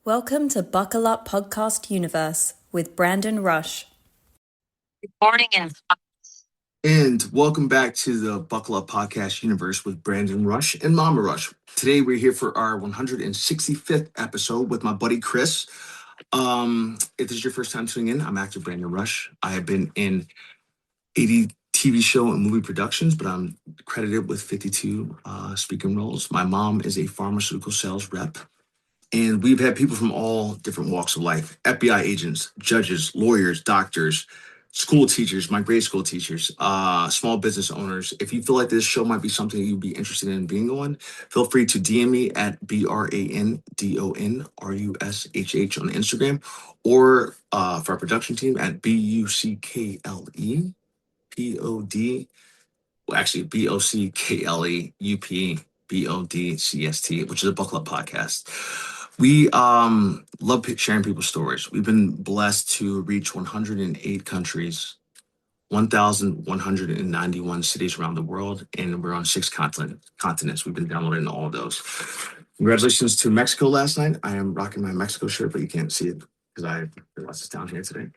Welcome to Buckle Up Podcast Universe with Brandon Rush. Good morning and welcome back to the Buckle Up Podcast Universe with Brandon Rush and Mama Rush. Today we're here for our 165th episode with my buddy Chris. If this is your first time tuning in, I'm actor Brandon Rush. I have been in 80 TV show and movie productions, but I'm credited with 52 speaking roles. My mom is a pharmaceutical sales rep. And we've had people from all different walks of life: FBI agents, judges, lawyers, doctors, school teachers, my grade school teachers, small business owners. If you feel like this show might be something you'd be interested in being on, feel free to DM me at BrandonRush on Instagram, or for our production team at BuckleUp. Well, actually, BockleUpBodcast, which is a Buckle Up podcast. We love sharing people's stories. We've been blessed to reach 108 countries, 1,191 cities around the world, and we're on 6 continents. We've been downloading all of those. Congratulations to Mexico last night. I am rocking my Mexico shirt, but you can't see it because I realized it's down here today.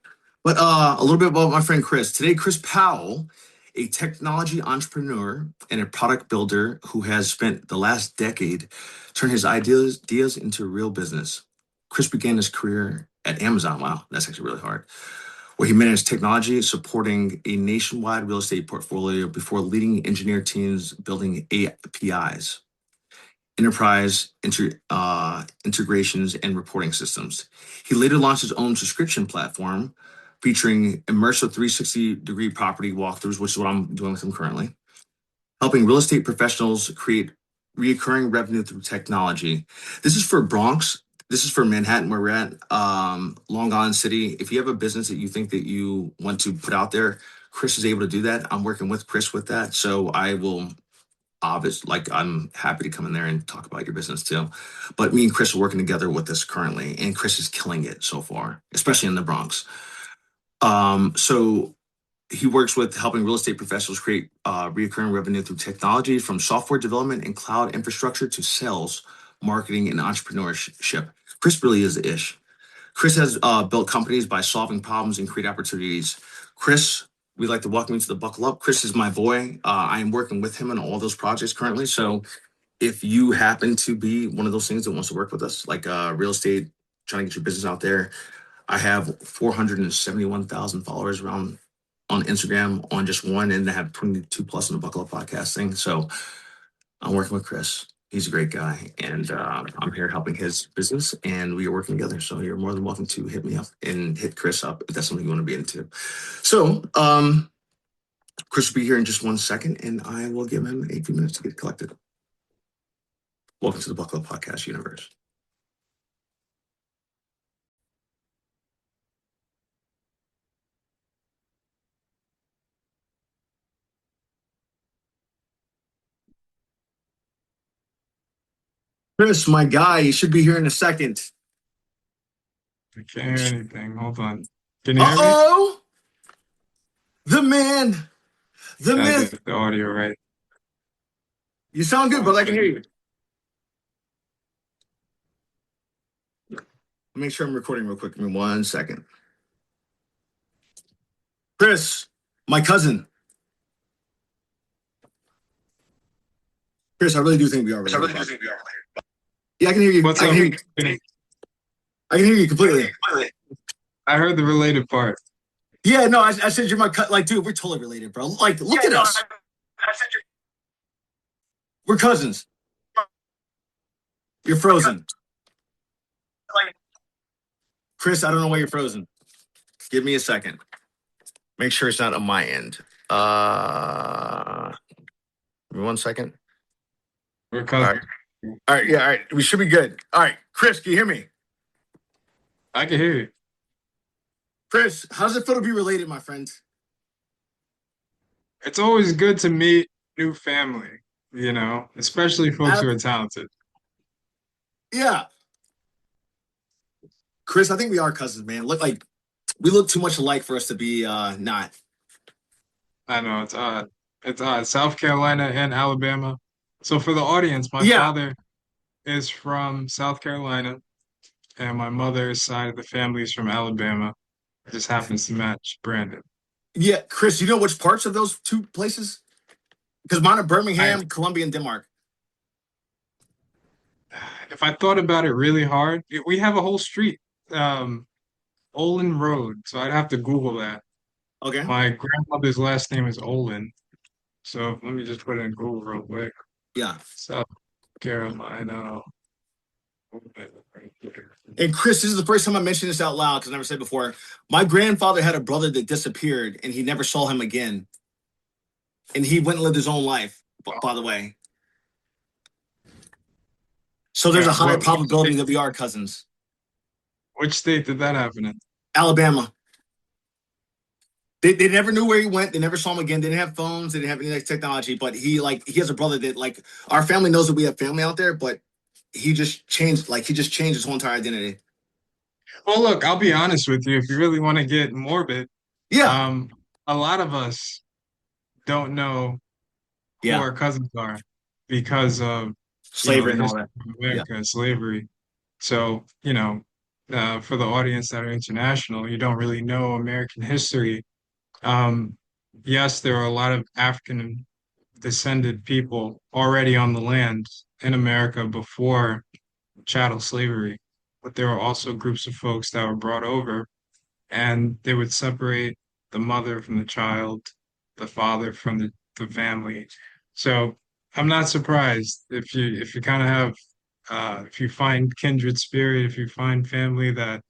But a little bit about my friend Chris. Today, Chris Powell, a technology entrepreneur and a product builder who has spent the last decade turning his ideas into real business. Chris began his career at Amazon. Wow, that's actually really hard. Where he managed technology, supporting a nationwide real estate portfolio before leading engineer teams building APIs, integrations, and reporting systems. He later launched his own subscription platform featuring immersive 360-degree property walkthroughs, which is what I'm doing with him currently, helping real estate professionals create recurring revenue through technology. This is for Bronx. This is for Manhattan, where we're at, Long Island City. If you have a business that you think that you want to put out there, Chris is able to do that. I'm working with Chris with that. So I will I'm happy to come in there and talk about your business too. But me and Chris are working together with this currently, and Chris is killing it so far, especially in the Bronx. So he works with helping real estate professionals create recurring revenue through technology, from software development and cloud infrastructure to sales, marketing, and entrepreneurship. Chris really is the ish. Chris has built companies by solving problems and create opportunities. Chris, we'd like to welcome you to the Buckle Up. Chris is my boy. I am working with him on all those projects currently. So if you happen to be one of those things that wants to work with us, like real estate, trying to get your business out there, I have 471,000 followers around on Instagram on just one, and I have 22 plus on the Buckle Up podcast thing. So I'm working with Chris. He's a great guy, and I'm here helping his business, and we are working together. So you're more than welcome to hit me up and hit Chris up if that's something you want to be into. So Chris will be here in just 1 second, and I will give him a few minutes to get collected. Welcome to the Buckle Up Podcast Universe. Chris, my guy, you should be here in a second. I can't hear anything. Hold on. Can you hear me? Uh-oh! The man, the I myth. did the audio right. You sound good, but I can hear you. Make sure I'm recording real quick. Give me 1 second. Chris, my cousin. Chris, I really do think we are related. Yeah, I can hear you. What's I up? can hear you. I can hear you completely. I heard the related part. Yeah, no, I said you're my cousin. Like, dude, we're totally related, bro. Like, look at us. We're cousins. You're frozen. Chris, I don't know why you're frozen. Give me a second. Make sure it's not on my end. Give me 1 second. We're cousins. All right, yeah, all right. We should be good. All right, Chris, can you hear me? I can hear you. Chris, how does it feel to be related, my friend? It's always good to meet new family, especially folks who are talented. Yeah. Chris, I think we are cousins, man. We look too much alike for us to be not. I know, it's odd. It's odd. South Carolina and Alabama. So for the audience, my Yeah. father is from South Carolina. and my mother's side of the family is from Alabama. It just happens to match Brandon. Yeah, Chris, you know which parts of those two places? Because mine are I Birmingham, Columbia, and Denmark. if I thought about it really hard, we have a whole street, um, Olin Road. So I'd have to Google that. Okay. My grandmother's last name is Olin. So let me just put it in Google real quick. Yeah. South Carolina. And Chris, this is the first time I mentioned this out loud because I never said before. My grandfather had a brother that disappeared and he never saw him again. And he went and lived his own life, by the way. So there's a Yeah, high probability that we are cousins. which state did that happen in? Alabama. They never knew where he went. They never saw him again. They didn't have phones. They didn't have any like, technology. But he has a brother that like our family knows that we have family out there, but he just changed his whole entire identity. Well, look, I'll be honest with you. If you really want to get morbid, Yeah. um, a lot of us don't know who Yeah. our cousins are because of, Slavery the and all history that. of Yeah. America, slavery. So, for the audience that are international, you don't really know American history. Um, yes, there are a lot of African descended people already on the land in America before chattel slavery, but there were also groups of folks that were brought over and they would separate the mother from the child, the father from the family. So I'm not surprised if you kind of have if you find kindred spirit, if you find family that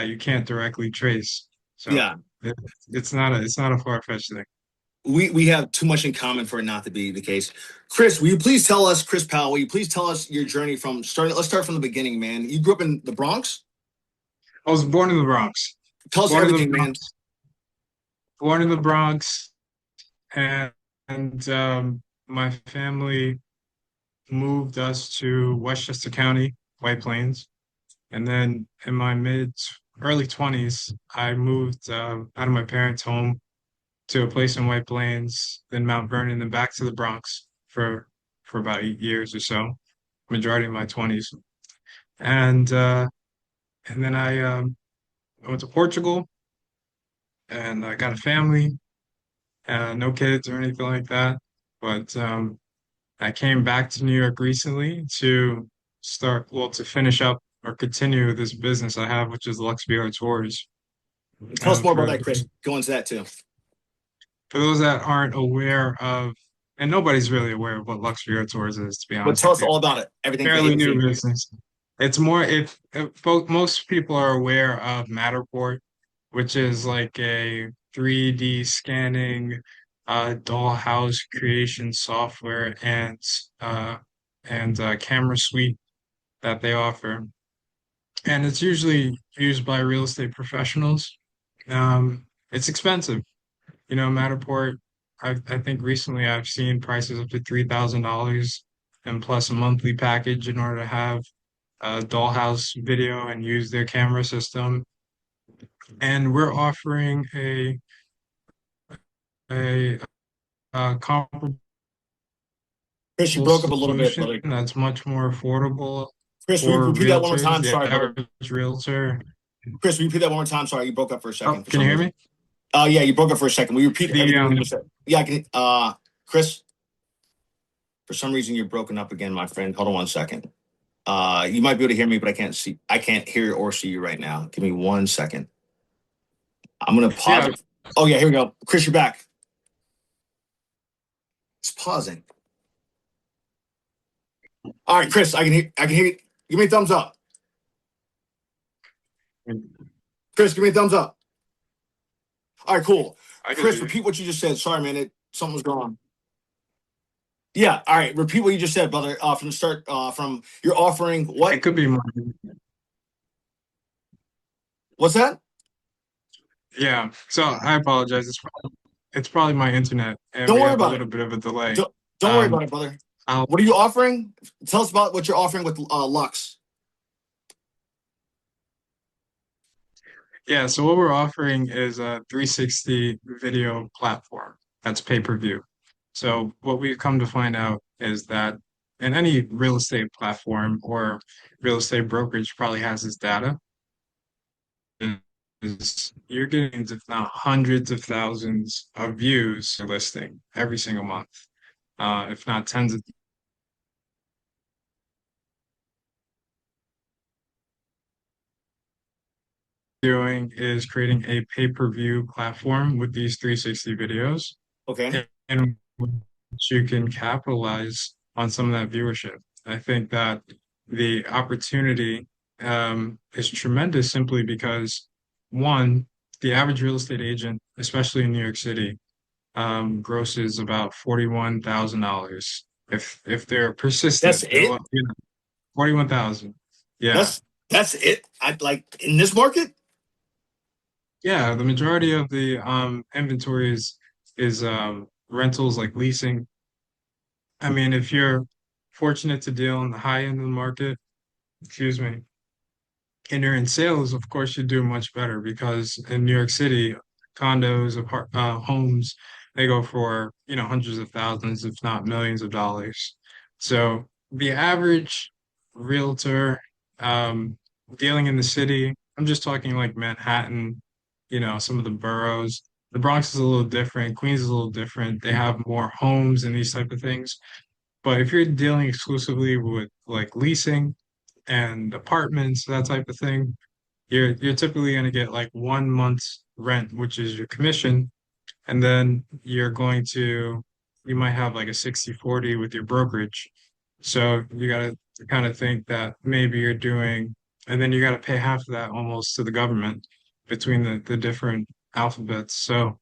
you can't directly trace. So Yeah. it, it's not a far-fetched thing. We have too much in common for it not to be the case. Chris, will you please tell us, Chris Powell, will you please tell us your journey from starting? Let's start from the beginning, man. You grew up in the Bronx? I was born in the Bronx. Tell us Born in the everything, man. Bronx. Born in the Bronx, and, and my family moved us to Westchester County, White Plains. And then in my early 20s, I moved out of my parents' home to a place in White Plains, then Mount Vernon, then back to the Bronx for about 8 years or so, majority of my 20s. And then I went to Portugal and I got a family, no kids or anything like that. But I came back to New York recently to finish up or continue this business I have, which is Lux VR Tours. Tell us more about For that, Chris. Go into that too. those that aren't aware of, and nobody's really aware of what Lux VR Tours is, to be But honest tell with us you. all about it. Everything from A Fairly to new Z. business. It's more if most people are aware of Matterport, which is like a 3D scanning dollhouse creation software and camera suite that they offer. And it's usually used by real estate professionals. It's expensive. Matterport, I think recently I've seen prices up to $3,000 and plus a monthly package in order to have a dollhouse video and use their camera system. And we're offering a comparable Chris, you broke up a little bit, solution brother. that's much more affordable Chris, will you for repeat that one more realtors. time? The Sorry, brother. average realtor. Chris, will you repeat that one more time? Sorry, you broke up for a Oh, second for can you some hear reason. me? Yeah, you broke up for a second. Will you repeat The everything you just said? Yeah, I can. Chris, for some reason you're broken up again, my friend. Hold on one second. You might be able to hear me, but I can't see. I can't hear or see you right now. Give me 1 second. I'm gonna pause Yeah. it. Oh yeah, here we go. Chris, you're back. It's pausing. All right, Chris, I can hear. I can hear you. Give me a thumbs up. Chris, give me a thumbs up. All right, cool. I can Chris, hear you. repeat what you just said. Sorry, man. Something was going on. Yeah. All right. Repeat what you just said, brother. From the start. From you're offering what? It could be more. What's that? Yeah. So I apologize. It's probably my internet, and Don't we worry have a about little it. bit of a delay. Don't worry Um, about it, brother. I'll What are you offering? Tell us about what you're offering with Lux. Yeah, so what we're offering is a 360 video platform that's pay-per-view. So what we've come to find out is that and any real estate platform or real estate brokerage probably has this data, is you're getting, if not hundreds of thousands of views per listing every single month, if not tens of. Doing is creating a pay-per-view platform with these 360 videos, Okay. in which you can capitalize on some of that viewership. I think that the opportunity is tremendous simply because, one, the average real estate agent, especially in New York City, grosses about $41,000. If they're That's persistent, it. 41,000. Yeah. That's that's it. I like in this market. Yeah, the majority of the inventory is rentals, like leasing. I mean, if you're fortunate to deal on the high end of the market, excuse me, and you're in sales, of course you do much better because in New York City, condos, homes, they go for, hundreds of thousands, if not millions of dollars. So the average realtor dealing in the city, I'm just talking like Manhattan, some of the boroughs. The Bronx is a little different, Queens is a little different. They have more homes and these type of things. But if you're dealing exclusively with like leasing and apartments, that type of thing, you're typically going to get like 1 month's rent, which is your commission, and then you might have like a 60/40 with your brokerage. So you got to kind of think that maybe you're doing, and then you got to pay half of that almost to the government between the different alphabets. So,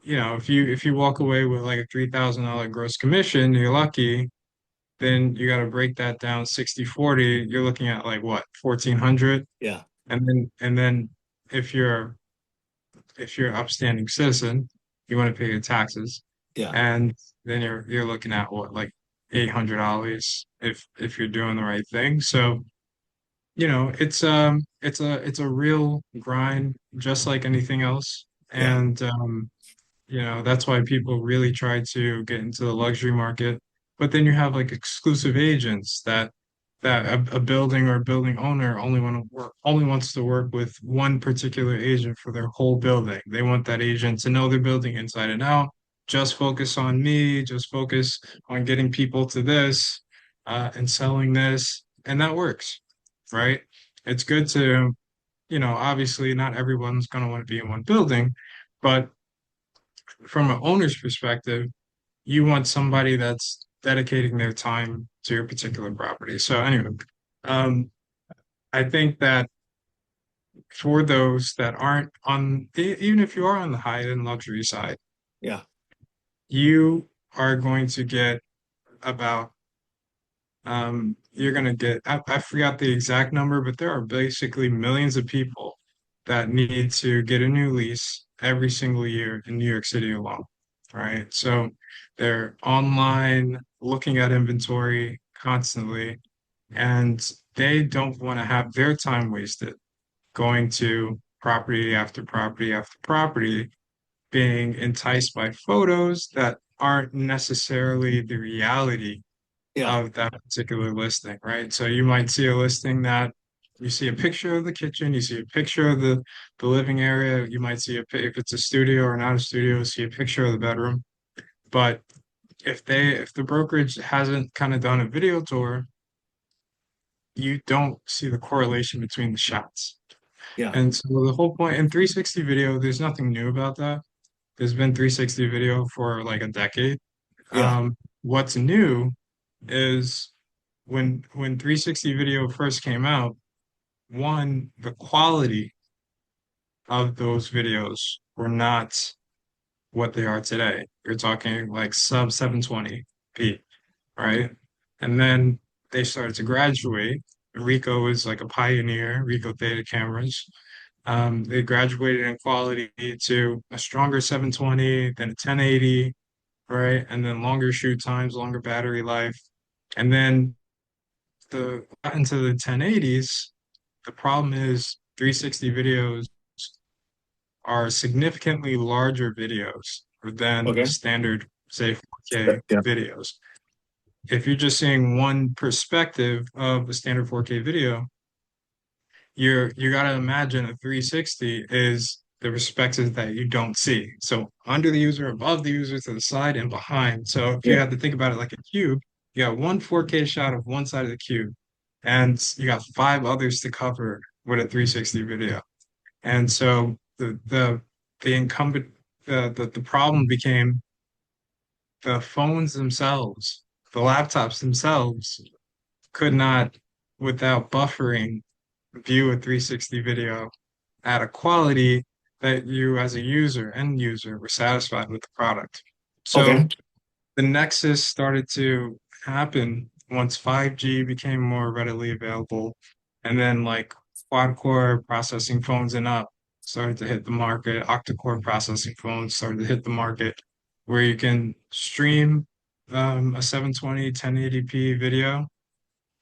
if you walk away with like a $3,000 gross commission, you're lucky. Then you got to break that down 60/40. You're looking at like what, 1,400? Yeah. And then if you're upstanding citizen, you want to pay your taxes, Yeah. and then you're looking at what, like $800 if you're doing the right thing. So, it's a real grind, just like anything else. Yeah. And that's why people really try to get into the luxury market. But then you have like exclusive agents that a building or building owner only wants to work with one particular agent for their whole building. They want that agent to know their building inside and out. Just focus on me, just focus on getting people to this, and selling this, and that works, right? It's good to, obviously not everyone's going to want to be in one building, but from an owner's perspective, you want somebody that's dedicating their time to your particular property. So anyway, um, I think that for those that aren't even if you are on the high end luxury side, Yeah. you are going to get about, you're going to get, I forgot the exact number, but there are basically millions of people that need to get a new lease every single year in New York City alone, right? So they're online looking at inventory constantly, and they don't want to have their time wasted going to property after property after property, being enticed by photos that aren't necessarily the reality Yeah. of that particular listing, right? So you might see a listing that you see a picture of the kitchen, you see a picture of the living area, you might see if it's a studio or not a studio, see a picture of the bedroom. But if the brokerage hasn't kind of done a video tour, you don't see the correlation between the shots. Yeah. And so the whole point in 360 video, there's nothing new about that. There's been 360 video for like a decade. Yeah. What's new is when 360 video first came out, one, the quality of those videos were not what they are today. You're talking like sub 720p, right? And then they started to graduate. Ricoh was like a pioneer, Ricoh Theta cameras. They graduated in quality to a stronger 720, then a 1080, right? And then longer shoot times, longer battery life. And then into the 1080s, the problem is 360 videos are significantly larger videos than Okay. standard, say, 4K Yeah. videos. if you're just seeing one perspective of a standard 4K video, you got to imagine a 360 is the perspectives that you don't see. So under the user, above the user, to the side, and behind. So if you Yeah. had to think about it like a cube, you got one 4K shot of one side of the cube, and you got five others to cover with a 360 video. And so the incumbent the problem became the phones themselves, the laptops themselves could not, without buffering, view a 360 video at a quality that you as a end user, were satisfied with the product. Okay. So the nexus started to happen once 5G became more readily available, and then like quad-core processing phones and up started to hit the market. Octa-core processing phones started to hit the market, where you can stream a 720 1080p video,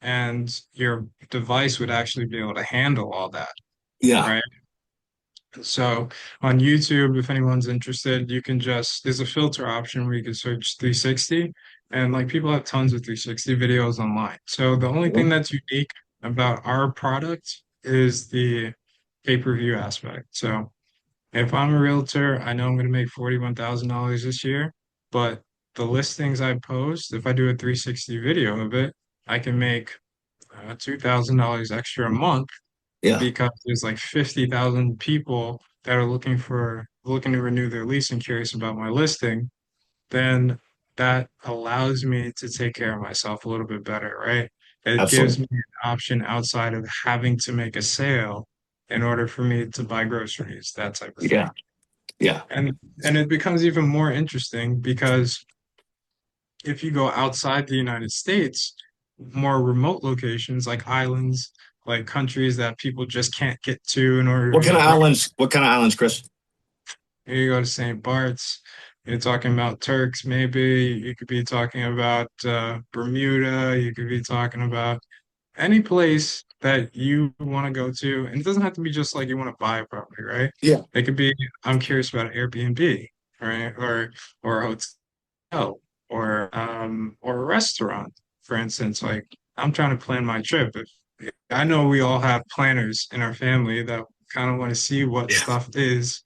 and your device would actually be able to handle all that, Yeah. right? So on YouTube, if anyone's interested, you can there's a filter option where you can search 360, and like people have tons of 360 videos online. So the only thing that's unique about our product is the pay-per-view aspect. So if I'm a realtor, I know I'm going to make $41,000 this year, but the listings I post, if I do a 360 video of it, I can make $2,000 extra a month, Yeah. because there's like 50,000 people that are looking to renew their lease and curious about my listing. Then that allows me to take care of myself a little bit better, right? It gives Absolutely. me an option outside of having to make a sale in order for me to buy groceries, that type of thing. Yeah. Yeah. And it becomes even more interesting because if you go outside the United States, more remote locations like islands, like countries that people just can't get to in order to What kind view of growth. islands? What kind of islands, Chris? You go to St. Bart's, you're talking about Turks, maybe. You could be talking about Bermuda. You could be talking about any place that you want to go to. And it doesn't have to be just like you want to buy a property, right? Yeah. It could be, I'm curious about Airbnb, right? Or a hotel, or a restaurant, for instance. Like I'm trying to plan my trip. If I know we all have planners in our family that kind of want to see what Yeah. stuff is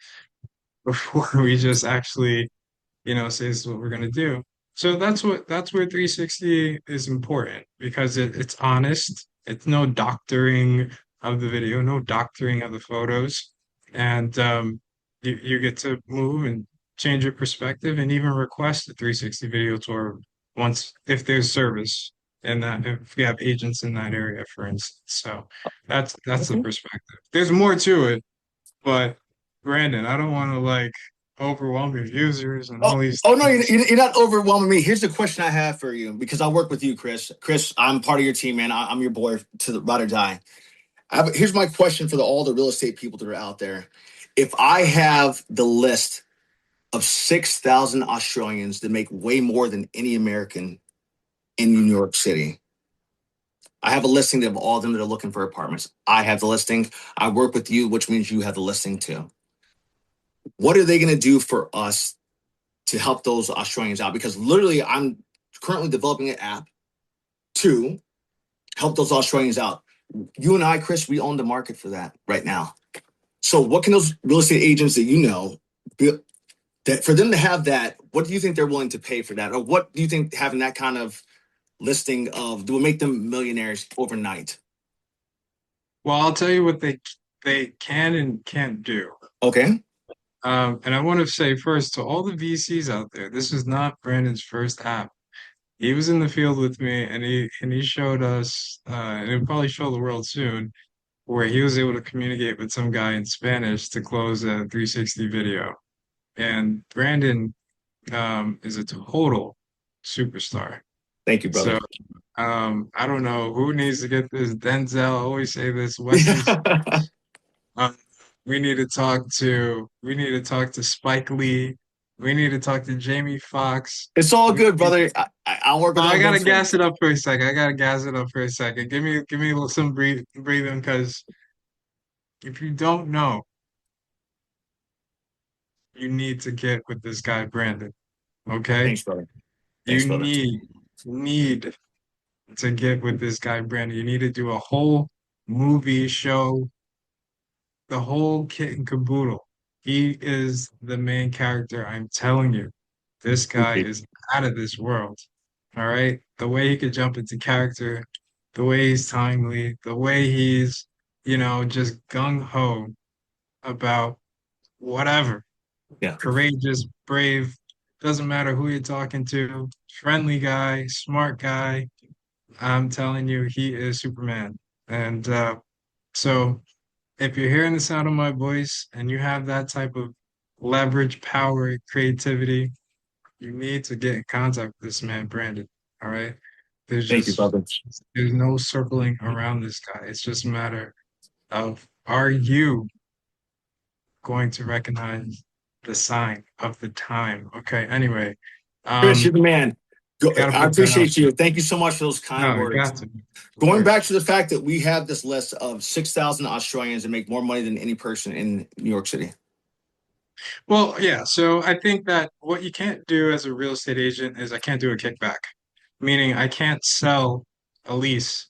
before we just actually, say this is what we're gonna do. So that's where 360 is important, because it's honest. It's no doctoring of the video, no doctoring of the photos. And you get to move and change your perspective, and even request a 360 video tour once, if there's service, and that if we have agents in that area, for instance. So that's the Okay. perspective. There's more to it, but Brandon, I don't want to like overwhelm your users and Oh, all these oh no, things. you're not overwhelming me. Here's the question I have for you, because I work with you, Chris. Chris, I'm part of your team, man. I'm your boy to the ride or die. Here's my question for all the real estate people that are out there. If I have the list of 6,000 Australians that make way more than any American in New York City, I have a listing of all of them that are looking for apartments. I have the listing. I work with you, which means you have the listing too. What are they going to do for us to help those Australians out? Because literally, I'm currently developing an app to help those Australians out. You and I, Chris, we own the market for that right now. So, what can those real estate agents that you know, that for them to have that, what do you think they're willing to pay for that? Or what do you think having that kind of listing of will make them millionaires overnight? Well, I'll tell you what they can and can't do. Okay. And I want to say first to all the VCs out there, this is not Brandon's first app. He was in the field with me, and he showed us, and he'll probably show the world soon, where he was able to communicate with some guy in Spanish to close a 360 video. And Brandon is a total superstar. Thank you, brother. So I don't know who needs to get this. Denzel, I always say this, Wesley. Um, we need to talk to Spike Lee. We need to talk to Jamie Foxx. It's all We good, need- brother. I'll work Oh, with I them gotta eventually. gas it up for a second. I gotta gas it up for a second. Give me a little some breathing, because if you don't know, you need to get with this guy, Brandon. Okay? Thanks, brother. You Thanks, brother. need need to get with this guy, Brandon. You need to do a whole movie show, the whole kit and caboodle. He is the main character. I'm telling you, this guy Appreciate is out of this world. All right. The way he could jump into character, the way he's timely, the way he's, just gung ho about whatever. it. Yeah. Courageous, brave, doesn't matter who you're talking to, friendly guy, smart guy. I'm telling you, he is Superman. And so if you're hearing the sound of my voice and you have that type of leverage, power, creativity, you need to get in contact with this man, Brandon. All right. There's Thank you, just brother. there's no circling around this guy. It's just a matter of, are you going to recognize the sign of the time? Okay. Anyway, Chris, you're the man. I gotta I put that out appreciate there. you. Thank you so much for those kind No, you words. got to. Of Going back course. to the fact that we have this list of 6,000 Australians that make more money than any person in New York City. Well, yeah. So I think that what you can't do as a real estate agent is I can't do a kickback, meaning I can't sell a lease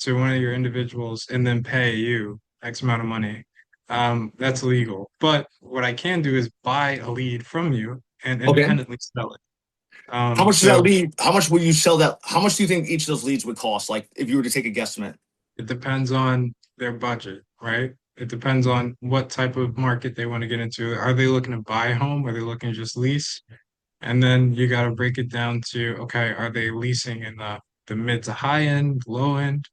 to one of your individuals and then pay you X amount of money. That's illegal. But what I can do is buy a lead from you and Okay. independently sell it. How much does that So lead? How much will you sell that? How much do you think each of those leads would cost? Like if you were to take a guesstimate? it depends on their budget, right? It depends on what type of market they want to get into. Are they looking to buy a home? Are they looking to just lease? And then you got to break it down to, okay, are they leasing in the mid to high end, low end?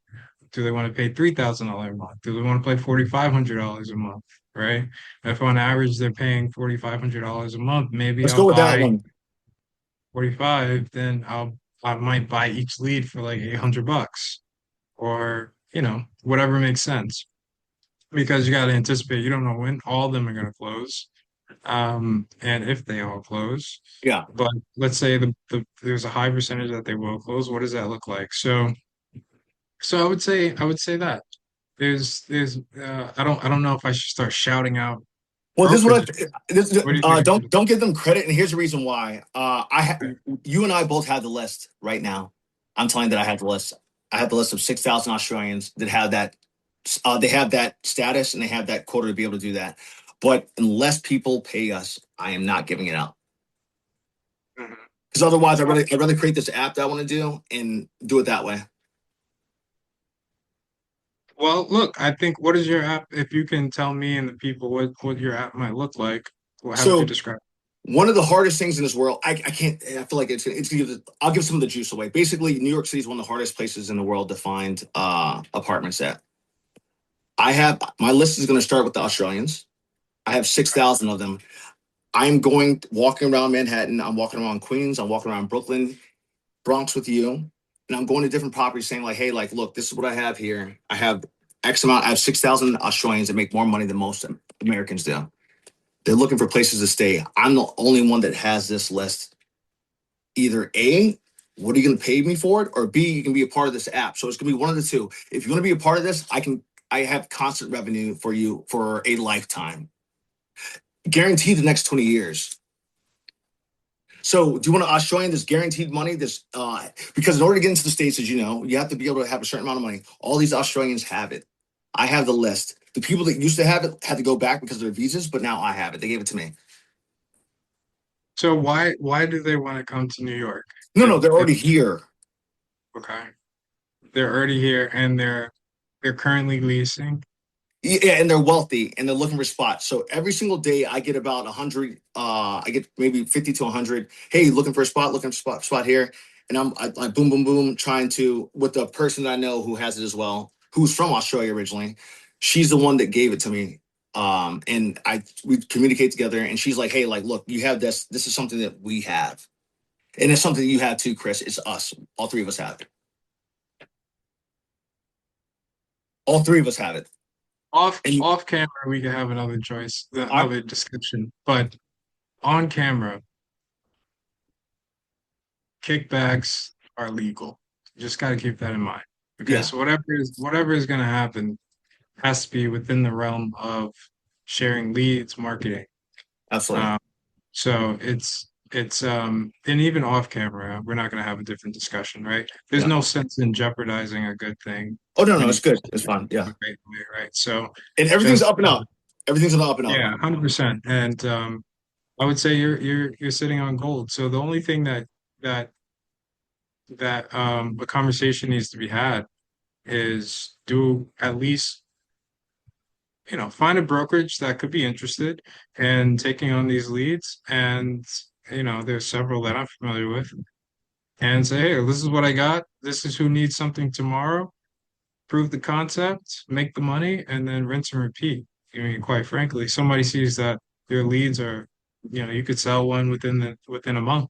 Do they want to pay $3,000 a month? Do they want to pay $4,500 a month? Right? If on average they're paying $4,500 a month, maybe Let's I'll go with that buy one. 45, then I might buy each lead for like $800 or, whatever makes sense. Because you got to anticipate, you don't know when all of them are going to close, and if they all close. Yeah. But let's say there's a high percentage that they will close. What does that look like? So I would say that I don't know if I should start shouting out Well, this is what brokerages. What do you I think? don't give them credit, and here's the reason why. You and I both have the list right now. I'm telling you that I have the list. I have the list of 6,000 Australians that have that. They have that status and they have that quota to be able to do that. But unless people pay us, I am not giving it out. Mhm. Because otherwise, I'd rather create this app that I want to do and do it that way. Well, look, I think what is your app? If you can tell me and the people what your app might look like, well, how would you So describe it? one of the hardest things in this world, I can't. I feel like I'll give some of the juice away. Basically, New York City is one of the hardest places in the world to find apartments at. I have my list is going to start with the Australians. I have 6,000 of them. I'm going walking around Manhattan. I'm walking around Queens. I'm walking around Brooklyn, Bronx with you, and I'm going to different properties saying like, hey, like, look, this is what I have here. I have X amount. I have 6,000 Australians that make more money than most Americans do. They're looking for places to stay. I'm the only one that has this list. Either A, what are you going to pay me for it? Or B, you can be a part of this app. So it's going to be one of the two. If you want to be a part of this, I have constant revenue for you for a lifetime. Guaranteed the next 20 years. So do you want an Australian that's guaranteed money? Because in order to get into the States, as you know, you have to be able to have a certain amount of money. All these Australians have it. I have the list. The people that used to have it had to go back because of their visas, but now I have it. They gave it to me. So why do they want to come to New York? No, If they're if already here. okay, they're already here and they're currently leasing. Yeah, and they're wealthy and they're looking for spots. So every single day I get about 100. I get maybe 50 to 100. Hey, looking for a spot, looking for a spot here, and I boom, boom, boom, trying to with the person that I know who has it as well, who's from Australia originally. She's the one that gave it to me. And we communicate together, and she's like, hey, like, look, you have this. This is something that we have, and it's something you have too, Chris. It's us. All three of us have it. All three of us have it. Off And off camera, we can have another choice, I, another discussion. But on camera, kickbacks are legal. You just got to keep that in mind. Okay, yeah, so whatever is going to happen has to be within the realm of sharing leads, marketing. absolutely. Um, so it's and even off camera, we're not going to have a different discussion, right? There's Yeah. no sense in jeopardizing a good thing Oh no, no, when you it's good. present It's it fine. Yeah. the right way, right? So And everything's just up and up. Everything's on the up and up. yeah, 100%. And I would say you're sitting on gold. So the only thing that that a conversation needs to be had is do at least, find a brokerage that could be interested in taking on these leads. And, there's several that I'm familiar with and say, hey, this is what I got. This is who needs something tomorrow. Prove the concept, make the money, and then rinse and repeat. I mean, quite frankly, somebody sees that your leads are, you could sell one within a month,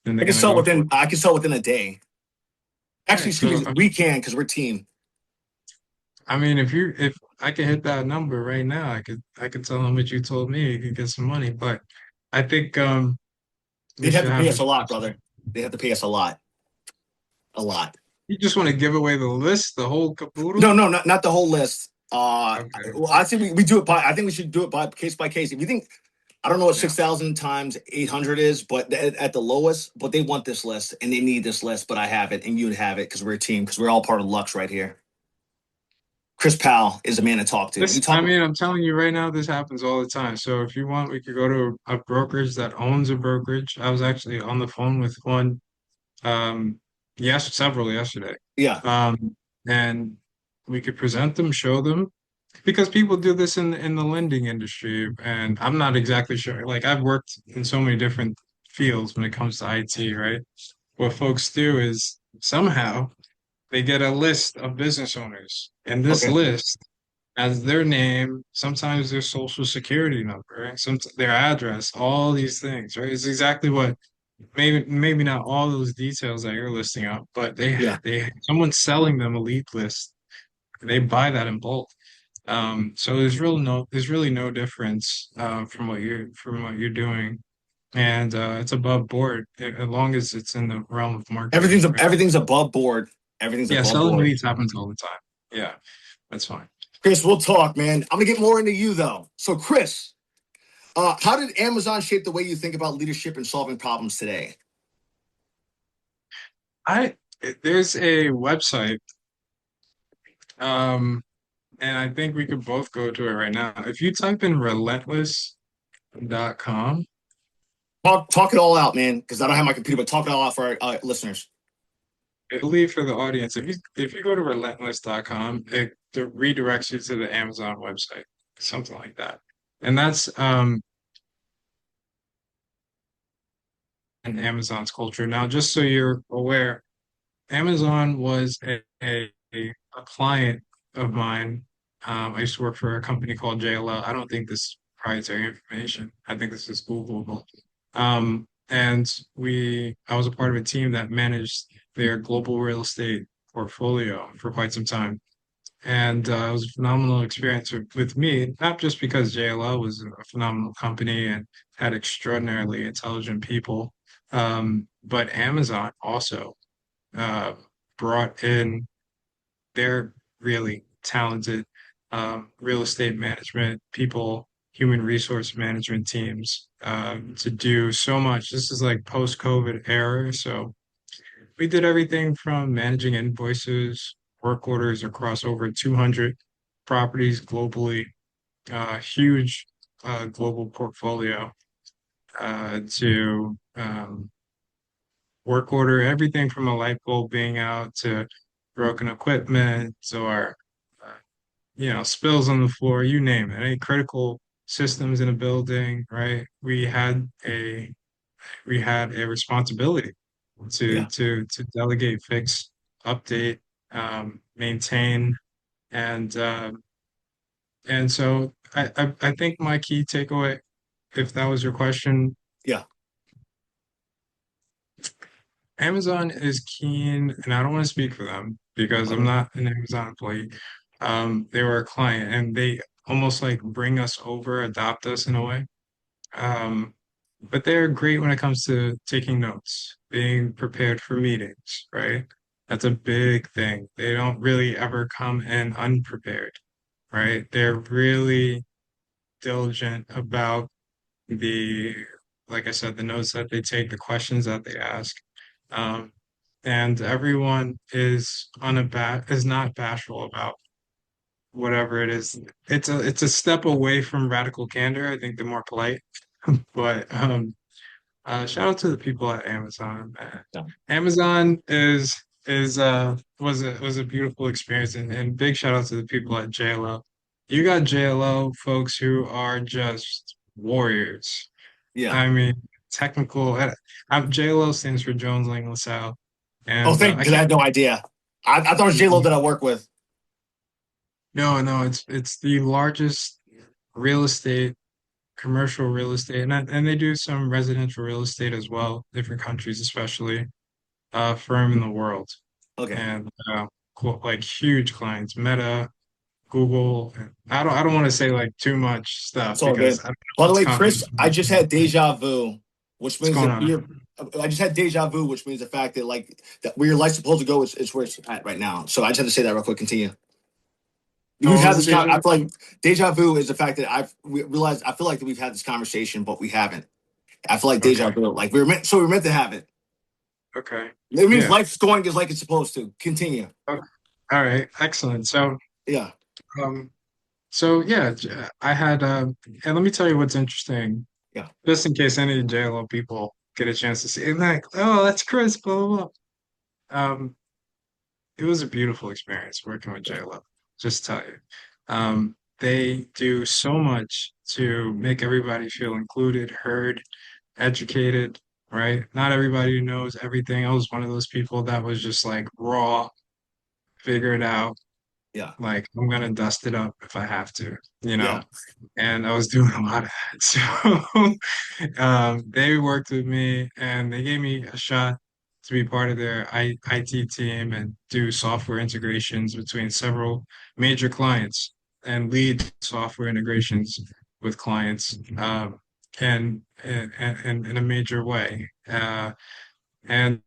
then they're gonna go for it. I can sell within a day. Actually, Right. excuse So, me, we can because we're team. I mean, if I could hit that number right now, I could tell them what you told me, you could get some money. But I think we They'd have should to pay have us a a lot, brother. They have to pay us a lot. A lot. you just want to give away the list, the whole caboodle? No, no, not the whole list. Okay. Well, I think we do it by. I think we should do it by case. If you think, I don't know what Yeah. 6,000 times 800 is, but at the lowest, but they want this list and they need this list, but I have it and you have it because we're a team because we're all part of Lux right here. Chris Powell is a man to talk to. We I talk. mean, I'm telling you right now, this happens all the time. So if you want, we could go to a brokerage that owns a brokerage. I was actually on the phone with one, several yesterday. Yeah. And we could present them, show them, because people do this in the lending industry, and I'm not exactly sure. Like I've worked in so many different fields when it comes to IT, right? What folks do is somehow they get a list of business owners, and this Okay. list as their name, sometimes their social security number, right? Some their address, all these things, right? It's exactly what maybe not all those details that you're listing out, but Yeah. they someone's selling them a lead list. They buy that in bulk. So there's really no difference from what you're doing, and it's above board as long as it's in the realm of marketing, right? Everything's above board. Everything's Yeah, above selling board. leads happens all the time. Yeah, that's fine. Chris, we'll talk, man. I'm gonna get more into you though. So, Chris, how did Amazon shape the way you think about leadership and solving problems today? I there's a website, um, and I think we could both go to it right now. If you type in relentless.com, Talk it all out, man, because I don't have my computer, but talk it all out for our listeners. I believe for the audience, if you go to relentless.com, it redirects you to the Amazon website, something like that. And that's in Amazon's culture. Now, just so you're aware, Amazon was a client of mine. I used to work for a company called JLL. I don't think this is proprietary information. I think this is Googleable. And I was a part of a team that managed their global real estate portfolio for quite some time. And it was a phenomenal experience with me, not just because JLL was a phenomenal company and had extraordinarily intelligent people, but Amazon also uh, brought in their really talented real estate management people, human resource management teams to do so much. This is like post-COVID era, so we did everything from managing invoices, work orders across over 200 properties globally, huge global portfolio, to work order, everything from a light bulb being out to broken equipment or spills on the floor, you name it. Any critical systems in a building, right? We had a responsibility to Yeah. to to delegate, fix, update, maintain, and so I think my key takeaway, if that was your question, Yeah. Amazon is keen, and I don't want to speak for them because I'm Okay. not an Amazon employee. They were a client, and they almost like bring us over, adopt us in a way. Um, but they're great when it comes to taking notes, being prepared for meetings, right? That's a big thing. They don't really ever come in unprepared, right? They're really diligent about the like I said, the notes that they take, the questions that they ask. Um, and everyone is not bashful about whatever it is. It's a step away from radical candor. I think they're more polite. But shout out to the people at Amazon, man. Yeah. Amazon was a beautiful experience, and big shout out to the people at JLO. You got JLO folks who are just warriors. Yeah. I mean, technical. JLO stands for Jones Lang LaSalle, Oh, and thank you, I because I can't. had no idea. I thought it was J Lo that I work with. No, no, it's the largest real estate, commercial real estate, and they do some residential real estate as well, different countries especially, firm in the world. Okay. And like huge clients, Meta, Google. I don't want to say like too much stuff It's all because good. I don't By know the it's way, Chris, I confidential. just had deja vu, which What's means going that on? I just had deja vu, which means the fact that like that where your life's supposed to go is where it's at right now. So I just had to say that real quick. Continue. Oh, We've what had was it, this. Deja? I feel like deja vu is the fact that I've realized. I feel like that we've had this conversation, but we haven't. I feel like deja Okay, vu. Like we were meant to have it. okay, It means yeah. life's going is like it's supposed to. Continue. Okay. All right, excellent. Yeah. Um, yeah, I had, and let me tell you what's interesting, Yeah. just in case any JLO people get a chance to see it, like, oh, that's Chris, blah, blah, blah. Um, it was a beautiful experience working with Yeah. JLo. Just to tell you, they do so much to make everybody feel included, heard, educated. Right? Not everybody knows everything. I was one of those people that was just like raw, figure it out. Yeah. Like I'm gonna dust it up if I have to, you know. Yeah. And I was doing a lot of that. So they worked with me and they gave me a shot to be part of their IT team and do software integrations between several major clients and lead software integrations with clients and in a major way. And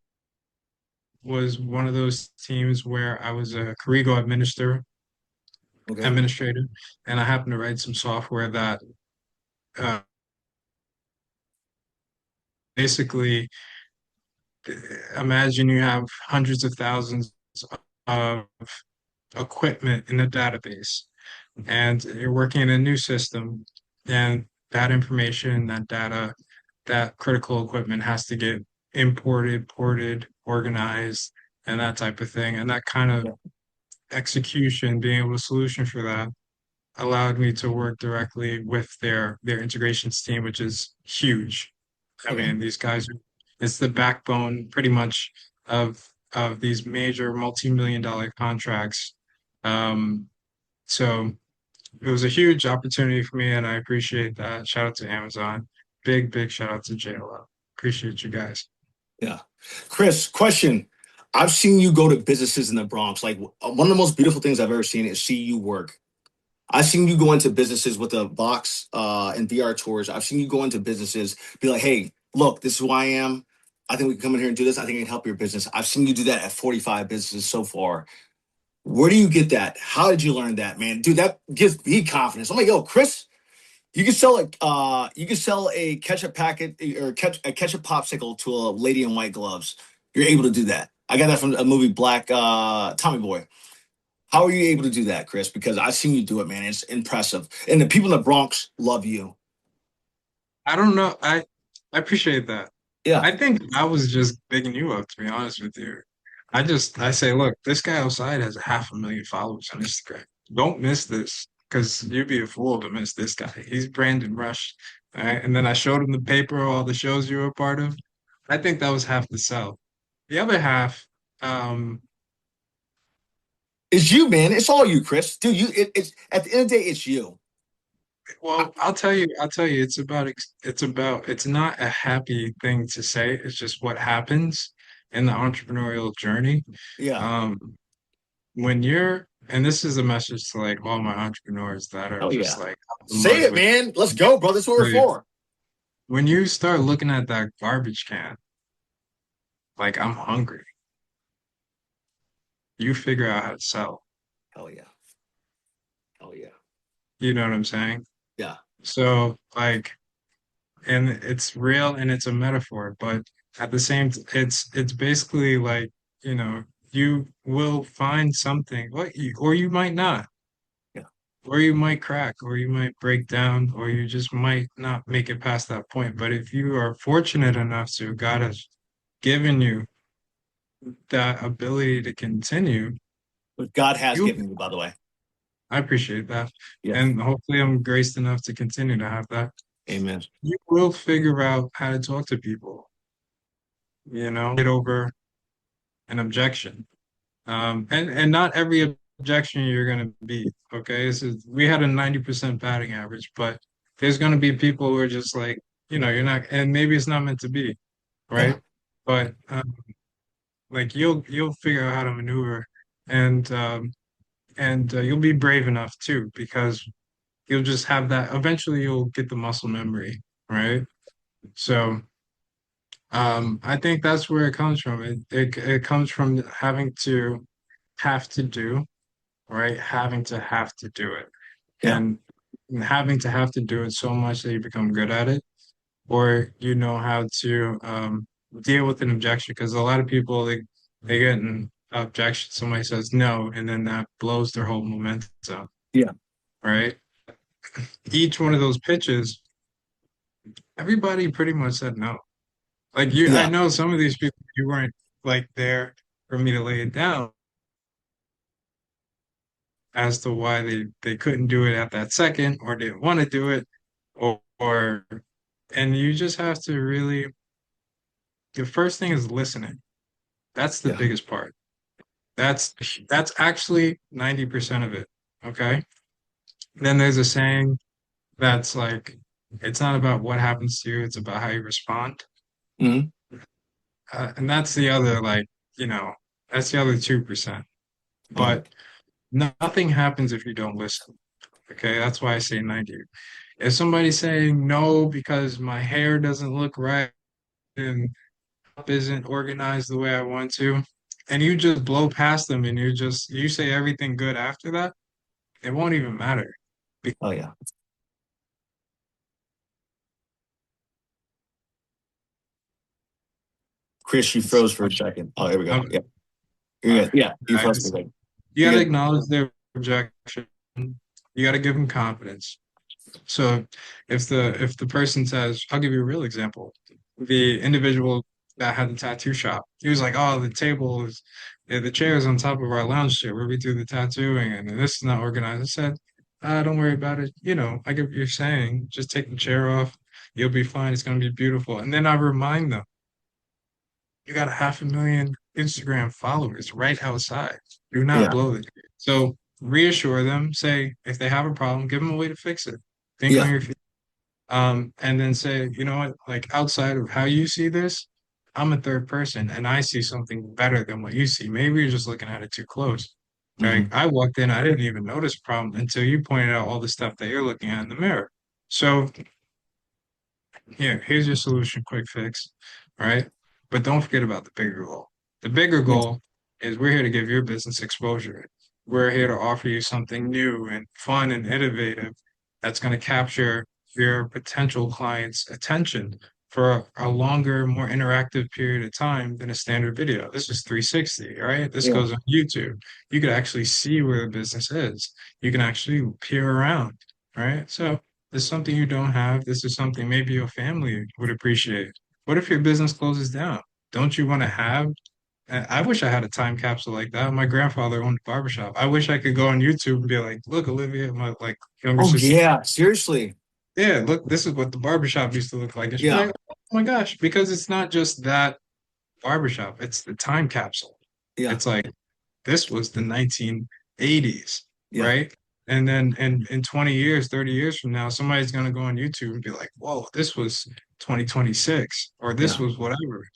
was one of those teams where I was a Corrigo Okay. administrator, and I happened to write some software that uh, basically imagine you have hundreds of thousands of equipment in a database and you're working in a new system and that information, that data, that critical equipment has to get imported, ported, organized, and that type of thing. And that kind of Yeah. execution, being able to solution for that allowed me to work directly with their integrations team, which is huge. I Okay. mean, these guys, it's the backbone pretty much of these major multi-million dollar contracts. Um, so it was a huge opportunity for me, and I appreciate that. Shout out to Amazon. Big shout out to JLO. Appreciate you guys. Yeah. Chris, question. I've seen you go to businesses in the Bronx. Like one of the most beautiful things I've ever seen is see you work. I've seen you go into businesses with a box and VR tours. I've seen you go into businesses, be like, hey, look, this is who I am. I think we can come in here and do this. I think I can help your business. I've seen you do that at 45 businesses so far. Where do you get that? How did you learn that, man? Dude, that gives me confidence. I'm like, yo, Chris, you can sell a ketchup packet or a ketchup popsicle to a lady in white gloves. You're able to do that. I got that from a movie Black Tommy Boy. How are you able to do that, Chris? Because I've seen you do it, man. It's impressive. And the people in the Bronx love you. I don't know. I appreciate that. Yeah. I think I was just bigging you up, to be honest with you. I say, look, this guy outside has 500,000 followers on Instagram. Don't miss this because you'd be a fool to miss this guy. He's Brandon Rush. All right. And then I showed him the paper, all the shows you were a part of. I think that was half the sell. The other half, um, It's you, man. It's all you, Chris. Dude, it's at the end of the day, it's you. I- well, I'll tell you, it's not a happy thing to say. It's just what happens in the entrepreneurial journey. yeah. Um, when you're, and this is a message to like all my entrepreneurs that are Oh just yeah. like out the Say mud it, with man. Let's go, bro. That's what we're brilliant. for. When you start looking at that garbage can, like I'm hungry, you figure out how to sell. Hell yeah. Hell yeah. You know what I'm saying? Yeah. So like and it's real and it's a metaphor, but at the same it's basically like, you know, you will find something, or you might not, Yeah. or you might crack, or you might break down, or you just might not make it past that point. But if you are fortunate enough to God has given you that ability to continue, But God has you given you, by the way. I appreciate that. Yeah. And hopefully I'm graced enough to continue to have that. Amen. You will figure out how to talk to people, you know, get over an objection. And not every objection you're gonna beat. Okay. We had a 90% batting average, but there's gonna be people who are just like, you know, you're not, and maybe it's not meant to be, Yeah. right? But like you'll figure out how to maneuver, and you'll be brave enough too, because you'll just have that. Eventually, you'll get the muscle memory, right? So, I think that's where it comes from. It comes from have to do, right? Having to have to do it, Yeah. and having to have to do it so much that you become good at it, or you know how to deal with an objection. Because a lot of people they get an objection, somebody says no, and then that blows their whole momentum, Yeah. right? Each one of those pitches, everybody pretty much said no. Like I Yeah. know some of these people, you weren't like there for me to lay it down as to why they couldn't do it at that second or didn't want to do it, or and you just have to really, the first thing is listening. That's the Yeah. biggest part. That's that's actually 90% of it. Okay. Then there's a saying that's like, it's not about what happens to you, it's about how you respond. Hmm. And that's the other, like, you know, that's the other 2%. Yeah. But nothing happens if you don't listen. Okay, that's why I say 90. If somebody's saying no because my hair doesn't look right and isn't organized the way I want to, and you just blow past them and you say everything good after that, it won't even matter. Oh yeah. Chris, you Because froze for a second. Oh, here we go. I'm, Yeah. You're good. Yeah. You I froze for a just, second. you got to You're good. acknowledge their rejection. You got to give them confidence. So if the person says, I'll give you a real example. The individual that had the tattoo shop, he was like, "Oh, the table is, yeah, the chair is on top of our lounge chair where we do the tattooing, and this is not organized." I said, don't worry about it. You know, I get what you're saying. Just take the chair off. You'll be fine. It's gonna be beautiful." And then I remind them, you got 500,000 Instagram followers right outside. Do not Yeah. blow it. So reassure them, say if they have a problem, give them a way to fix it. Think on Yeah. your feet. And then say, you know what, like outside of how you see this, I'm a third person and I see something better than what you see. Maybe you're just looking at it too close. Hmm. Like I walked in, I didn't even notice a problem until you pointed out all the stuff that you're looking at in the mirror. So yeah, here's your solution, quick fix, right? But don't forget about the bigger goal. The bigger Yeah. goal is we're here to give your business exposure. We're here to offer you something new and fun and innovative that's going to capture your potential client's attention for a longer, more interactive period of time than a standard video. This is 360, right? This Yeah. goes on YouTube. You could actually see where the business is. You can actually peer around, right? So this is something you don't have. This is something maybe your family would appreciate. What if your business closes down? Don't you want to have? I wish I had a time capsule like that. My grandfather owned a barbershop. I wish I could go on YouTube and be like, "Look, Olivia, my like younger Oh sister. yeah. Seriously. Yeah, look, this is what the barbershop used to look like." And she'd be Yeah. like, "Oh my gosh," because it's not just that barbershop; it's the time capsule. Yeah. It's like this was the 1980s, Yeah. right? And then in 20 years, 30 years from now, somebody's going to go on YouTube and be like, whoa, this was 2026, or this Yeah. was whatever.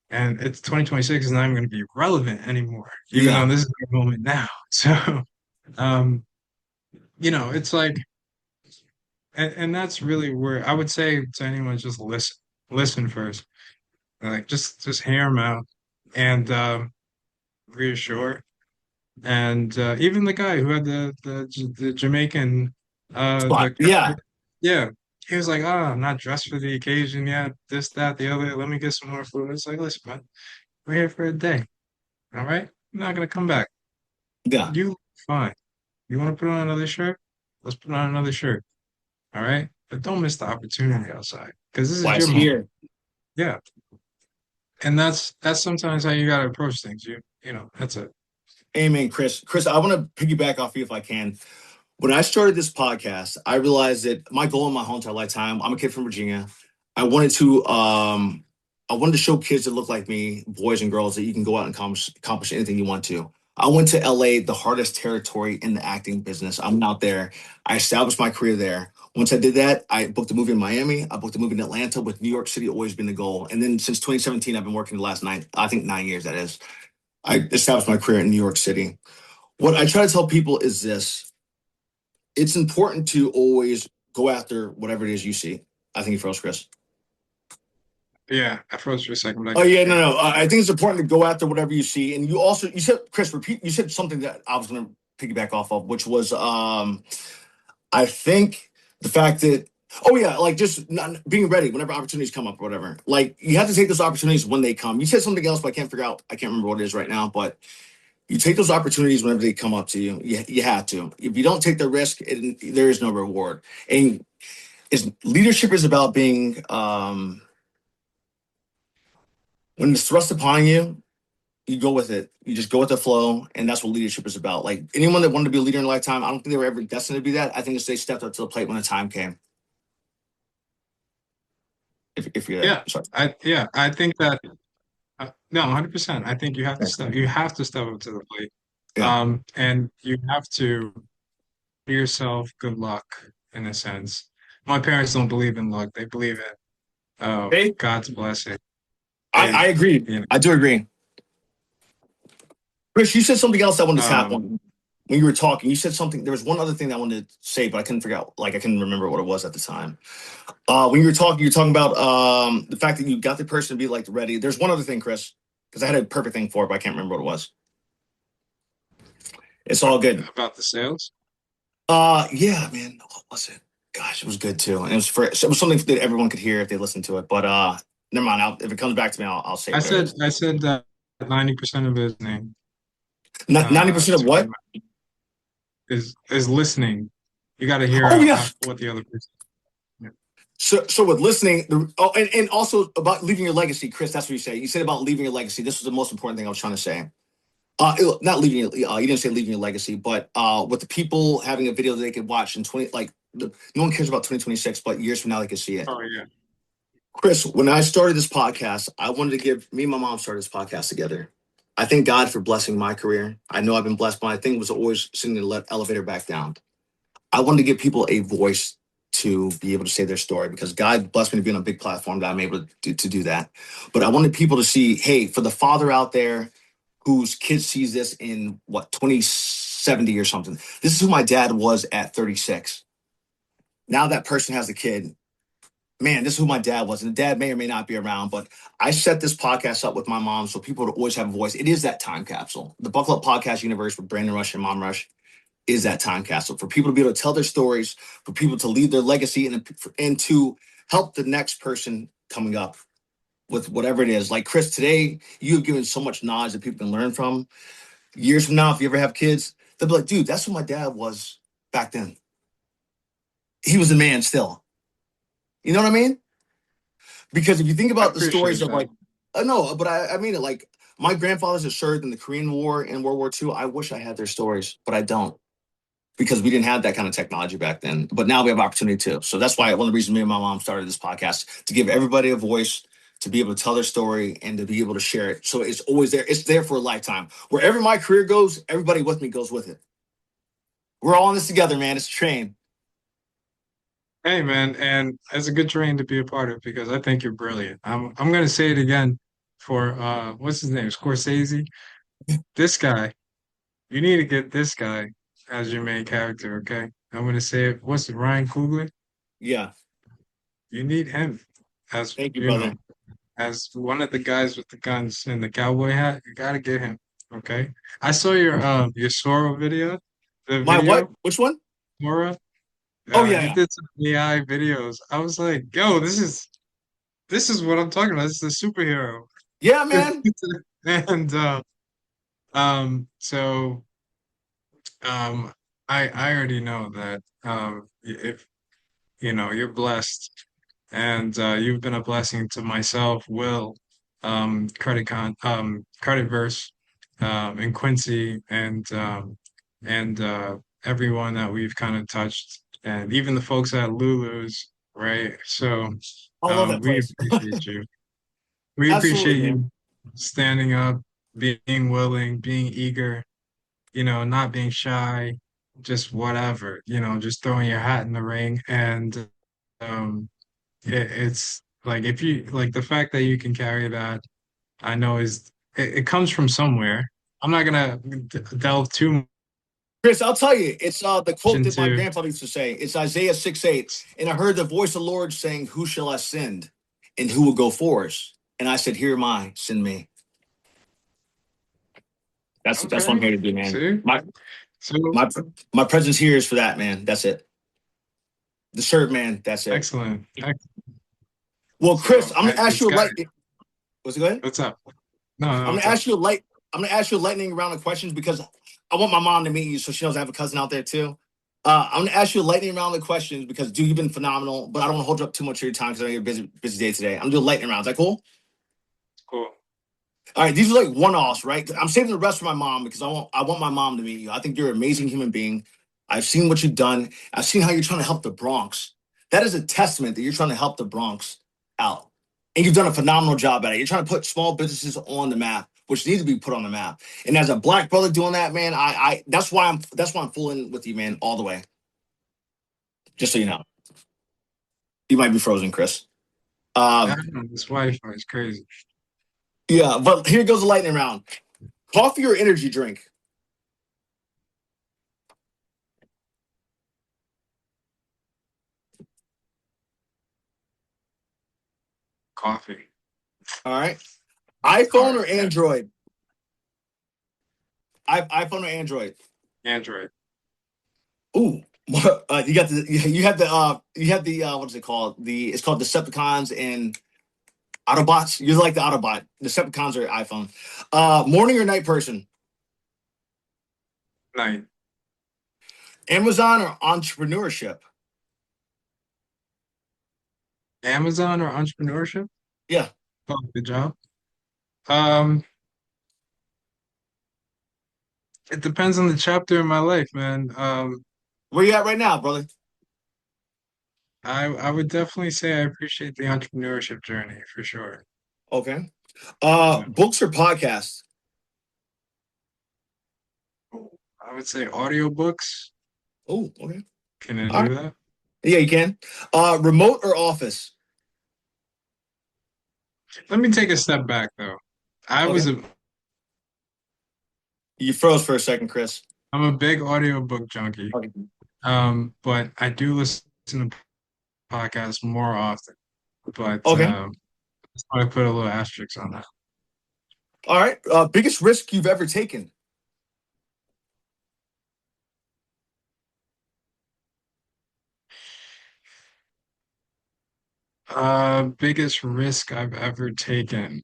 And it's 2026 is not even going to be relevant anymore, even though Yeah. this is the moment now. So, um, you know, it's like, and that's really where I would say to anyone, just listen first, like just hear them out and reassure. And even the guy who had the Jamaican Spot. the Yeah. yeah, he was like, "Oh, I'm not dressed for the occasion yet. This, that, the other. Let me get some more food." It's like, listen, man, we're here for a day. All right, I'm not gonna come back. Yeah. You fine. You want to put on another shirt? Let's put on another shirt. All right, but don't miss the opportunity outside because this Why is it's your moment. here. Yeah, and that's sometimes how you gotta approach things. That's it. Amen, Chris. Chris, I want to piggyback off you if I can. When I started this podcast, I realized that my goal in my whole entire lifetime, I'm a kid from Virginia. I wanted to I wanted to show kids that look like me, boys and girls, that you can go out and accomplish anything you want to. I went to LA, the hardest territory in the acting business. I went out there. I established my career there. Once I did that, I booked a movie in Miami. I booked a movie in Atlanta, with New York City always been the goal. And then since 2017, I've been working the last I think 9 years, that is. I established my career in New York City. What I try to tell people is this: it's important to always go after whatever it is you see. I think you froze, Chris. Yeah, I froze for a second, but I Oh got yeah, you. no, Yeah. no. I think it's important to go after whatever you see, and you said, Chris, repeat. You said something that I was going to piggyback off of, which was I think the fact that, oh yeah, like just not being ready whenever opportunities come up or whatever. Like you have to take those opportunities when they come. You said something else, but I can't remember what it is right now, but you take those opportunities whenever they come up to you. You have to. If you don't take the risk, there is no reward. And leadership is about being when it's thrust upon you, you go with it. You just go with the flow, and that's what leadership is about. Like anyone that wanted to be a leader in a lifetime, I don't think they were ever destined to be that. I think it's they stepped up to the plate when the time came. If you're there, Yeah, sorry. I think that no, 100%. I think Yeah, you have to step up to the plate. yeah. And you have to give yourself good luck in a sense. My parents don't believe in luck. They believe in Hey, God's blessing. I Faith, agree. you know. I do agree. Chris, you said something else I wanted to tap Um, on when you were talking. You said something. There was one other thing that I wanted to say, but I couldn't figure out. Like I couldn't remember what it was at the time. When you were talking about the fact that you got the person to be like ready. There's one other thing, Chris, because I had a perfect thing for it, but I can't remember what it was. It's all good. about the sales. Yeah, man. What was it? Gosh, it was good too. And it was something that everyone could hear if they listened to it. But never mind. If it comes back to me, I'll say what it is. I said that 90% of his name 90% of to be what? is listening. You got to hear Oh yeah. out what the other person. Yeah. So with listening, and also about leaving your legacy, Chris. That's what you say. You said about leaving your legacy. This was the most important thing I was trying to say. Not leaving you didn't say leaving your legacy, but with the people having a video that they could watch in 20, no one cares about 2026, but years from now they can see it. Oh yeah. Chris, when I started this podcast, I wanted to me and my mom started this podcast together. I thank God for blessing my career. I know I've been blessed, but I think it was always sitting in the elevator back down. I wanted to give people a voice to be able to say their story because God blessed me to be on a big platform that I'm able to do that. But I wanted people to see, hey, for the father out there whose kid sees this in what, 2070 or something, this is who my dad was at 36. Now that person has a kid. Man, this is who my dad was. And the dad may or may not be around, but I set this podcast up with my mom so people would always have a voice. It is that time capsule. The Buckle Up Podcast universe with Brandon Rush and Mom Rush is that time capsule for people to be able to tell their stories, for people to leave their legacy, and to help the next person coming up with whatever it is. Like Chris, today, you have given so much knowledge that people can learn from. Years from now, if you ever have kids, they'll be like, dude, that's who my dad was back then. He was a man still. You know what I mean? Because if you think I about the stories appreciate of that. like, no, but I mean it like my grandfathers that served in the Korean War and World War II. I wish I had their stories, but I don't because we didn't have that kind of technology back then. But now we have opportunity too. So that's why one of the reasons me and my mom started this podcast to give everybody a voice, to be able to tell their story and to be able to share it. So it's always there. It's there for a lifetime. Wherever my career goes, everybody with me goes with it. We're all in this together, man. It's a train. Hey man, and it's a good train to be a part of because I think you're brilliant. I'm gonna say it again for what's his name? Scorsese. This guy, you need to get this guy as your main character, okay? I'm gonna say it. What's it, Ryan Coogler? Yeah. You need him as Thank you, brother. as one of the guys with the guns and the cowboy hat. You gotta get him, okay? I saw your Sora video, the My what? video, Which one? Sora. Oh yeah, He yeah, did some AI videos. I was like, yo, this is what I'm talking about. This is a superhero. yeah, man. And so um I already know that if you're blessed and you've been a blessing to myself, Will, Creditverse, and Quincy and everyone that we've kind of touched, and even the folks at Lulu's, right? So I love that we place. appreciate you. We Absolutely, appreciate man. you standing up, being willing, being eager, not being shy, just whatever, just throwing your hat in the ring. And um, it's like if you like the fact that you can carry that, I know it comes from somewhere. I'm not gonna delve too Chris, I'll tell you, it's the much quote that my into. grandfather used to say. It's Isaiah 6:8. And I heard the voice of the Lord saying, "Who shall I send? And who will go for us?" And I said, "Here am I, send me." That's what I'm Okay, here to do, man. see, so My my presence here is for that, man. That's it. The serve, man. That's it. excellent. Well, Chris, So I'm gonna ask it's you a got light. What's it good? what's up? No, no, I'm what's gonna up? ask you a light. I'm gonna ask you a lightning round of questions because I want my mom to meet you, so she knows I have a cousin out there too. I'm gonna ask you a lightning round of questions because, dude, you've been phenomenal. But I don't want to hold you up too much of your time because I know you're busy day today. I'm gonna do lightning rounds. Is that cool? Cool. All right, these are like one-offs, right? I'm saving the rest for my mom because I want my mom to meet you. I think you're an amazing human being. I've seen what you've done. I've seen how you're trying to help the Bronx. That is a testament that you're trying to help the Bronx out. And you've done a phenomenal job at it. You're trying to put small businesses on the map, which need to be put on the map. And as a black brother doing that, man, I that's why I'm fooling with you, man, all the way. Just so you know. You might be frozen, Chris. I Um, don't know, this Wi-Fi is crazy. yeah, but here goes the lightning round. Coffee or energy drink? Coffee. All right. It's iPhone or hard. Yeah. Android? iPhone or Android? Android. Ooh, you got the you have the what is it called? It's called Decepticons and Autobots. You're like the Autobot. Decepticons are iPhone. Morning or night person? Night. Amazon or entrepreneurship? Amazon or entrepreneurship? Yeah. Oh, good job. Um, it depends on the chapter in my life, man. Where you at right now, brother? I would definitely say I appreciate the entrepreneurship journey for sure. Okay. Yeah. Books or podcasts? I would say audiobooks. Oh, okay. Can I All do right. that? Yeah, you can. Remote or office? Let me take a step back though. I was Okay. a You froze for a second, Chris. I'm a big audiobook junkie. Okay. But I do listen to podcasts more often. But Okay. I put a little asterisk on that. All right. Biggest risk you've ever taken? Biggest risk I've ever taken.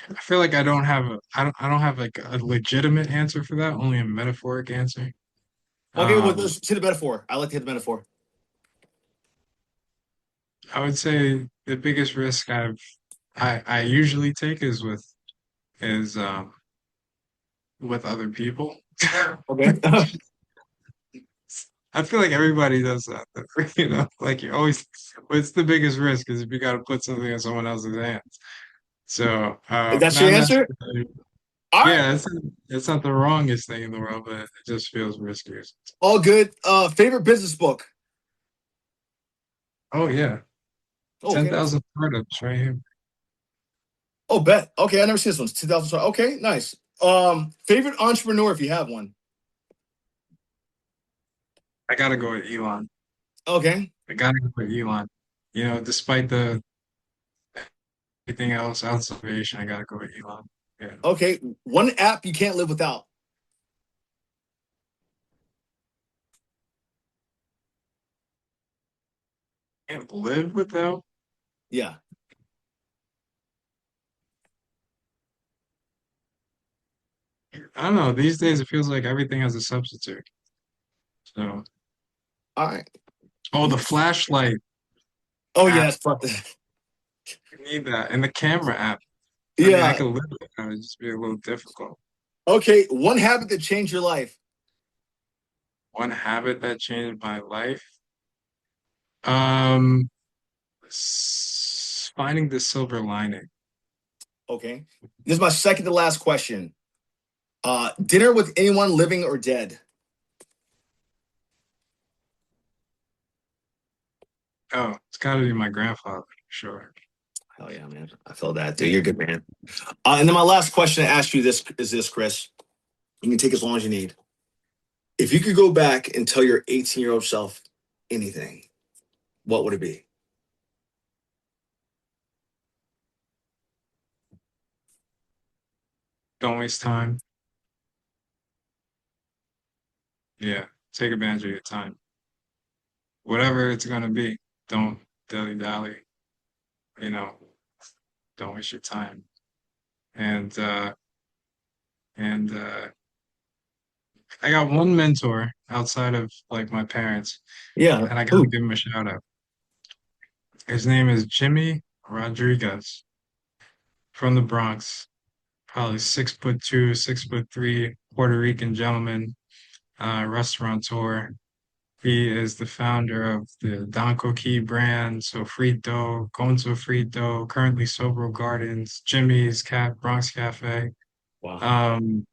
I feel like I don't have like a legitimate answer for that, only a metaphoric answer. Okay, well, Um, let's hit the metaphor. I like to hit the metaphor. I would say the biggest risk I usually take is with other people. Okay. I feel like everybody does that, like you always, what's the biggest risk is if you got to put something in someone else's hands. So, That's your not answer? necessarily, All right. yeah, it's not the wrongest thing in the world, but it just feels risky. All good. Favorite business book? Oh yeah, Oh, okay, nice. 10,000 startups right here. Oh, bet. Okay, I never seen this one. 2000. Okay, nice. Favorite entrepreneur if you have one. I gotta go with Elon. Okay. I gotta go with Elon. Despite the everything else outside of aviation, I gotta go with Elon. Yeah. Okay, one app you can't live without. Can't live without. Yeah. I don't know. These days it feels like everything has a substitute. So, All right. oh, the flashlight Oh yeah, app. that's fun. I need that. And the camera app. I mean, I Yeah. could live without it. It'd just be a little difficult. Okay, one habit that changed your life. One habit that changed my life. Um, finding the silver lining. Okay. This is my second to last question. Dinner with anyone living or dead? Oh, it's got to be my grandfather, sure. Hell yeah, man. I feel that, dude. You're a good man. And then my last question to ask you this is this, Chris. You can take as long as you need. If you could go back and tell your 18-year-old self anything, what would it be? Don't waste time. Yeah, take advantage of your time. Whatever it's gonna be, don't dilly-dally, you know, don't waste your time. And and I got one mentor outside of like my parents, Yeah. and I gotta Who? give him a shout out. His name is Jimmy Rodriguez from the Bronx, probably 6'2", 6'3", Puerto Rican gentleman, restaurateur. He is the founder of the Don Coqui brand, Sofrito, Con Sofrito, currently Sobro Gardens, Jimmy's Cat, Bronx Cafe. Wow. Um,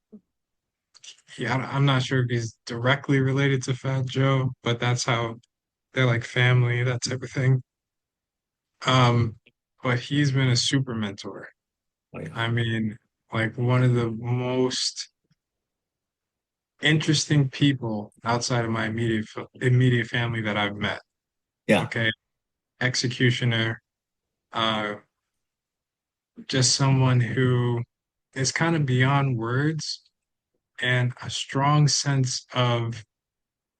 I'm not sure if he's directly related to Fat Joe, but that's how they're like family, that type of thing. Um, but he's been a super mentor. Oh, yeah. I mean, like one of the most interesting people outside of my immediate family that I've met. Yeah. Okay, executioner, uh, just someone who is kind of beyond words and a strong sense of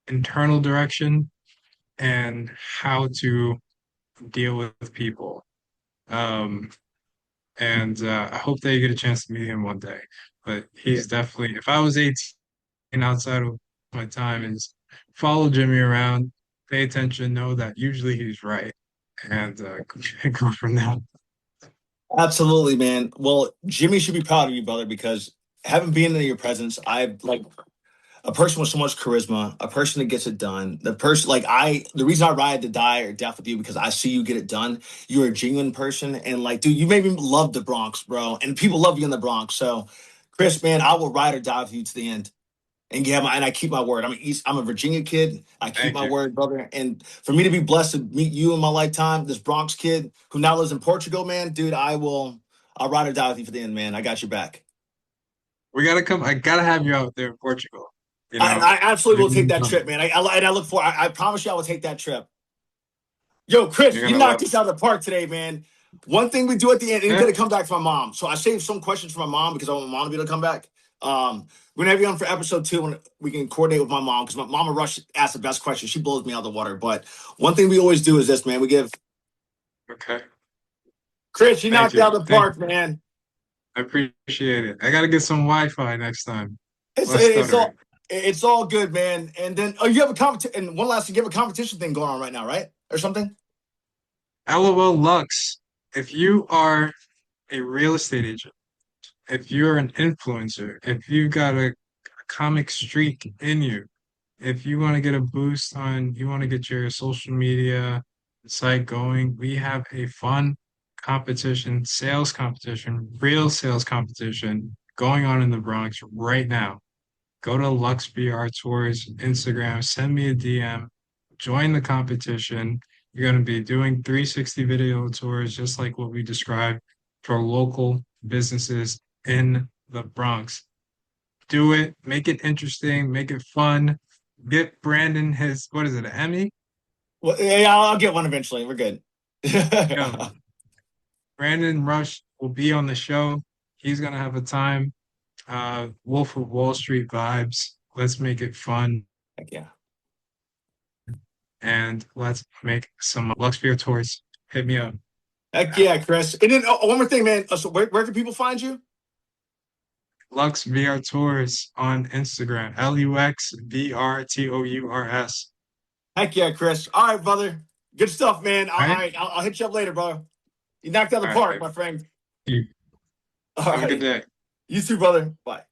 internal direction and how to deal with people. Um, and I hope that you get a chance to meet him one day. But Yeah. he's definitely, if I was 18 outside of my time, is follow Jimmy around, pay attention, know that usually he's right, and go from there. Absolutely, man. Well, Jimmy should be proud of you, brother, because having been in your presence, I've like a person with so much charisma, a person that gets it done. The person like the reason I ride to die or death with you because I see you get it done. You're a genuine person, and like, dude, you made me love the Bronx, bro, and people love you in the Bronx. So, Chris, man, I will ride or die with you to the end. And yeah, and I keep my word. I'm a Virginia kid. I keep Thank my you. word, brother. And for me to be blessed to meet you in my lifetime, this Bronx kid who now lives in Portugal, man, dude, I'll ride or die with you for the end, man. I got your back. We gotta come. I gotta have you out there in Portugal. You I, know, I absolutely will take you're that trip, man. And I look for. I promise you, I will take that trip. Yo, Chris, you gonna knocked love this out of the park today, man. One thing we do at the end, and you got it. to come back to my mom. So I saved some questions for my mom because I want my mom to be able to come back. We're gonna have you on for episode 2 when we can coordinate with my mom because my mama Rush asks the best questions. She blows me out of the water. But one thing we always do is this, man. We give Okay. Chris, you Thank knocked it you. out of the Thank park, you. man. I appreciate it. I gotta get some Wi-Fi next time. It's Less it's stuttering. all it's all good, man. And then you have a competition. And one last thing, you have a competition thing going on right now, right? Or something? LOL Lux. If you are a real estate agent, if you're an influencer, if you've got a comic streak in you, if you want to get a boost on, you want to get your social media site going, we have a fun competition, sales competition, real sales competition going on in the Bronx right now. Go to Lux BR Tours Instagram, send me a DM, join the competition. You're going to be doing 360 video tours, just like what we described for local businesses in the Bronx. Do it, make it interesting, make it fun. Get Brandon his, what is it, an Emmy? Well, yeah, I'll get one eventually. We're good. Yo, Brandon Rush will be on the show. He's gonna have a time. Wolf of Wall Street vibes. Let's make it fun Heck yeah. and let's make some Lux Beer tours. Hit me up. Heck yeah, Chris. And then one more thing, man. So where can people find you? Lux VR Tours on Instagram. LUXVRTOURS. Heck yeah, Chris. All right, brother. Good stuff, man. All All right. right. I'll hit you up later, brother. You knocked out the All park, right. my friend. You All have a good right. day. You too, brother. Bye.